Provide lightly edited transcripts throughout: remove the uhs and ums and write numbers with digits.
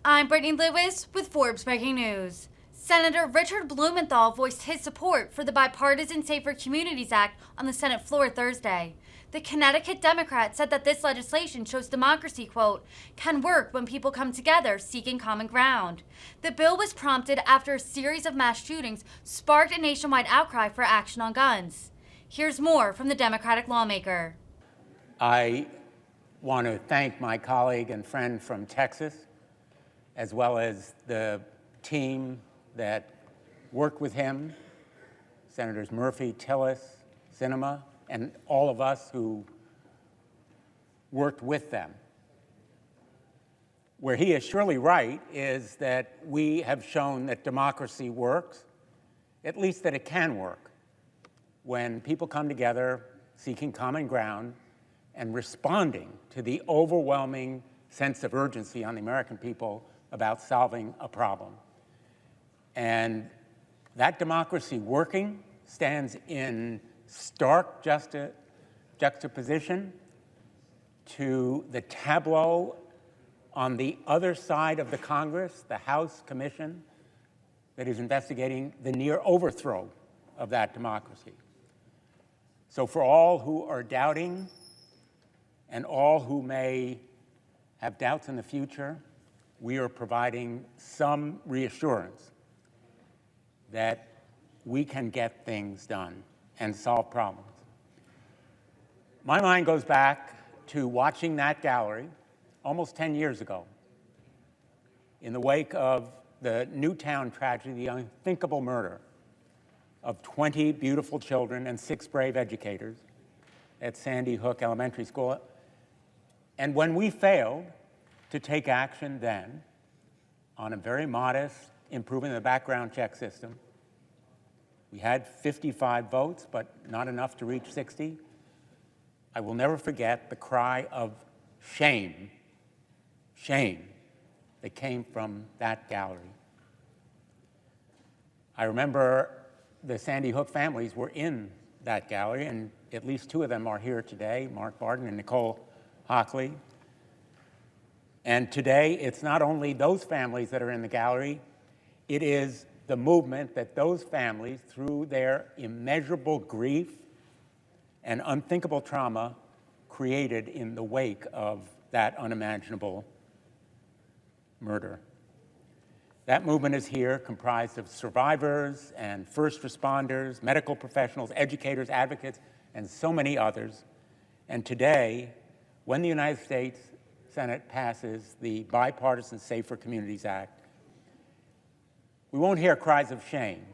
I'm Brittany Lewis with Forbes Breaking News. Senator Richard Blumenthal voiced his support for the Bipartisan Safer Communities Act on the Senate floor Thursday. The Connecticut Democrat said that this legislation shows democracy, quote, can work when people come together seeking common ground. The bill was prompted after a series of mass shootings sparked a nationwide outcry for action on guns. Here's more from the Democratic lawmaker. I want to thank my colleague and friend from Texas, as well as the team that worked with him, Senators Murphy, Tillis, Sinema, and all of us who worked with them. Where he is surely right is that we have shown that democracy works, at least that it can work, when people come together seeking common ground and responding to the overwhelming sense of urgency on the American people about solving a problem. And that democracy working stands in stark juxtaposition to the tableau on the other side of the Congress, the House commission that is investigating the near overthrow of that democracy. So for all who are doubting and all who may have doubts in the future, we are providing some reassurance that we can get things done and solve problems. My mind goes back to watching that gallery almost 10 years ago in the wake of the Newtown tragedy, the unthinkable murder of 20 beautiful children and 6 brave educators at Sandy Hook Elementary School. And when we failed to take action then on a very modest improvement in the background check system, we had 55 votes, but not enough to reach 60. I will never forget the cry of shame, shame, that came from that gallery. I remember the Sandy Hook families were in that gallery, and at least 2 of them are here today, Mark Barton and Nicole Hockley. And today, it's not only those families that are in the gallery, it is the movement that those families, through their immeasurable grief and unthinkable trauma, created in the wake of that unimaginable murder. That movement is here, comprised of survivors and first responders, medical professionals, educators, advocates, and so many others. And today, when the United States Senate passes the Bipartisan Safer Communities Act, we won't hear cries of shame.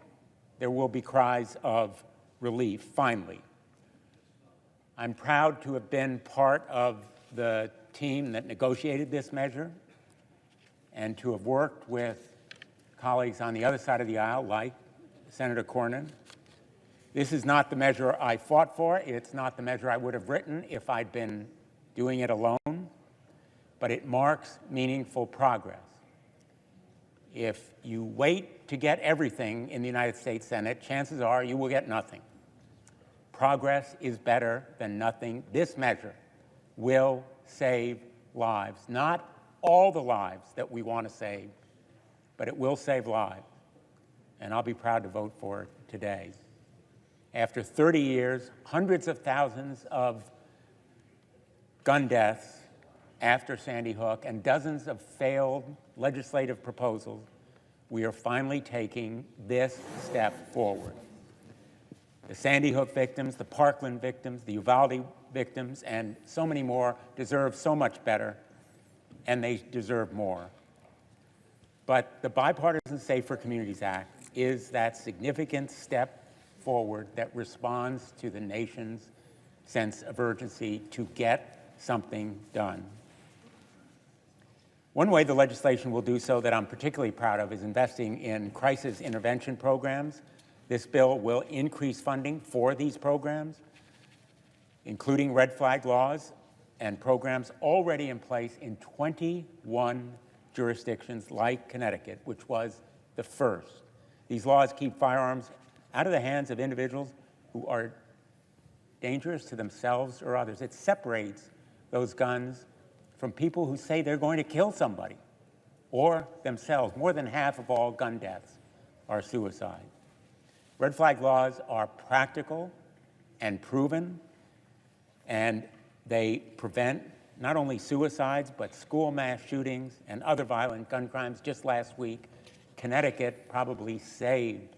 There will be cries of relief, finally. I'm proud to have been part of the team that negotiated this measure and to have worked with colleagues on the other side of the aisle, like Senator Cornyn. This is not the measure I fought for. It's not the measure I would have written if I'd been doing it alone, but it marks meaningful progress. If you wait to get everything in the United States Senate, chances are you will get nothing. Progress is better than nothing. This measure will save lives, not all the lives that we want to save, but it will save lives. And I'll be proud to vote for it today. After 30 years, hundreds of thousands of gun deaths after Sandy Hook and dozens of failed legislative proposals, we are finally taking this step forward. The Sandy Hook victims, the Parkland victims, the Uvalde victims, and so many more deserve so much better, and they deserve more. But the Bipartisan Safer Communities Act is that significant step forward that responds to the nation's sense of urgency to get something done. One way the legislation will do so that I'm particularly proud of is investing in crisis intervention programs. This bill will increase funding for these programs, including red flag laws and programs already in place in 21 jurisdictions like Connecticut, which was the first. These laws keep firearms out of the hands of individuals who are dangerous to themselves or others. It separates those guns from people who say they're going to kill somebody. or themselves. More than half of all gun deaths are suicide. Red flag laws are practical and proven, and they prevent not only suicides, but school mass shootings and other violent gun crimes. Just last week, Connecticut probably saved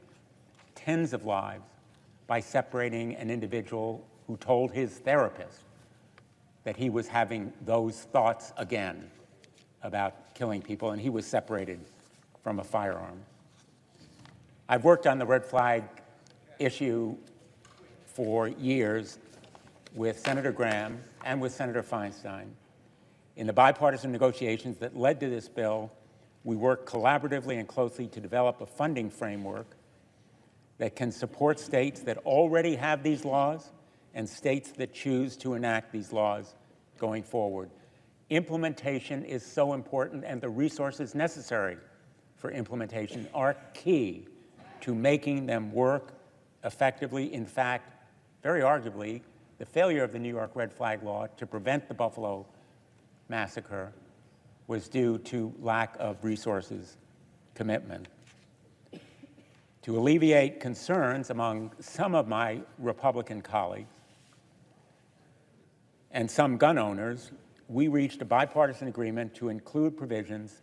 tens of lives by separating an individual who told his therapist that he was having those thoughts again about killing people, and he was separated from a firearm. I've worked on the red flag issue for years with Senator Graham and with Senator Feinstein. In the bipartisan negotiations that led to this bill, we worked collaboratively and closely to develop a funding framework that can support states that already have these laws and states that choose to enact these laws going forward. Implementation is so important, and the resources necessary for implementation are key to making them work effectively. In fact, very arguably, the failure of the New York red flag law to prevent the Buffalo massacre was due to lack of resources commitment. To alleviate concerns among some of my Republican colleagues and some gun owners, we reached a bipartisan agreement to include provisions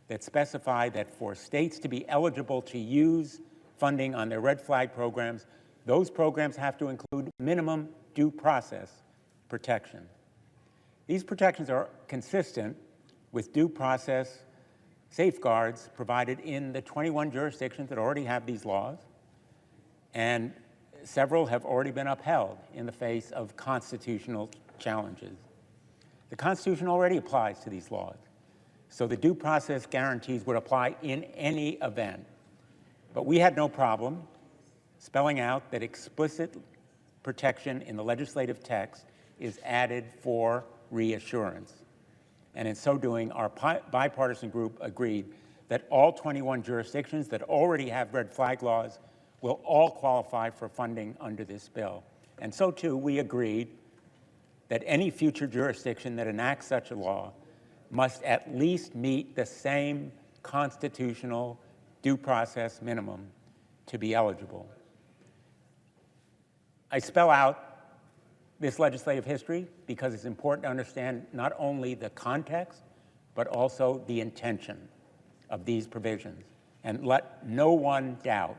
that specify that for states to be eligible to use funding on their red flag programs, those programs have to include minimum due process protection. These protections are consistent with due process safeguards provided in the 21 jurisdictions that already have these laws, and several have already been upheld in the face of constitutional challenges. The Constitution already applies to these laws, so the due process guarantees would apply in any event. But we had no problem spelling out that explicit protection in the legislative text is added for reassurance. And in so doing, our bipartisan group agreed that all 21 jurisdictions that already have red flag laws will all qualify for funding under this bill. And so, too, we agreed that any future jurisdiction that enacts such a law must at least meet the same constitutional due process minimum to be eligible. I spell out this legislative history because it's important to understand not only the context, but also the intention of these provisions. And let no one doubt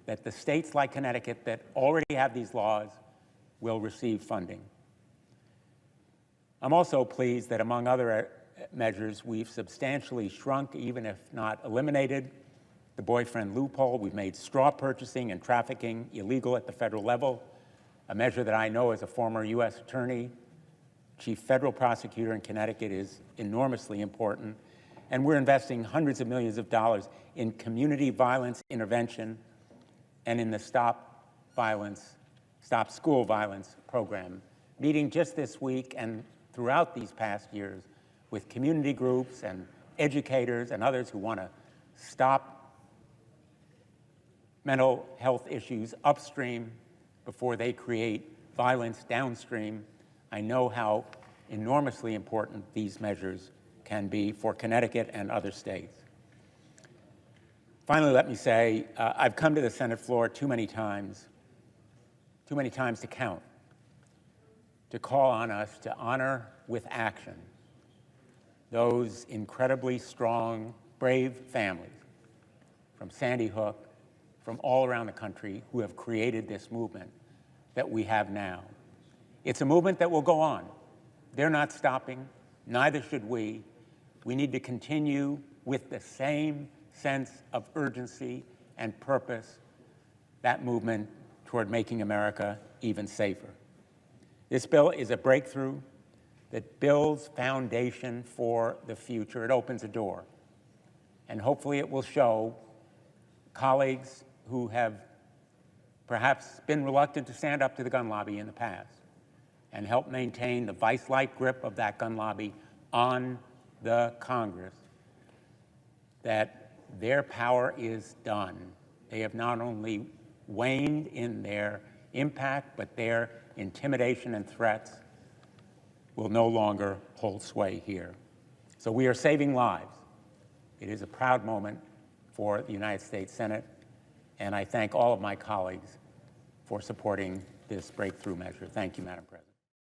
that the states like Connecticut that already have these laws will receive funding. I'm also pleased that among other measures, we've substantially shrunk, even if not eliminated, the boyfriend loophole. We've made straw purchasing and trafficking illegal at the federal level, a measure that I know as a former U.S. attorney, chief federal prosecutor in Connecticut is enormously important. And we're investing hundreds of millions of dollars in community violence intervention and in the Stop School Violence program, meeting just this week and throughout these past years with community groups and educators and others who want to stop mental health issues upstream before they create violence downstream. I know how enormously important these measures can be for Connecticut and other states. Finally, let me say, I've come to the Senate floor too many times to count, to call on us to honor with action those incredibly strong, brave families from Sandy Hook, from all around the country who have created this movement that we have now. It's a movement that will go on. They're not stopping, neither should we. We need to continue with the same sense of urgency and purpose, that movement toward making America even safer. This bill is a breakthrough that builds foundation for the future. It opens a door. And hopefully it will show colleagues who have perhaps been reluctant to stand up to the gun lobby in the past and help maintain the vice-like grip of that gun lobby on the Congress, that their power is done. They have not only waned in their impact, but their intimidation and threats will no longer hold sway here. So we are saving lives. It is a proud moment for the United States Senate, and I thank all of my colleagues for supporting this breakthrough measure. Thank you, Madam President.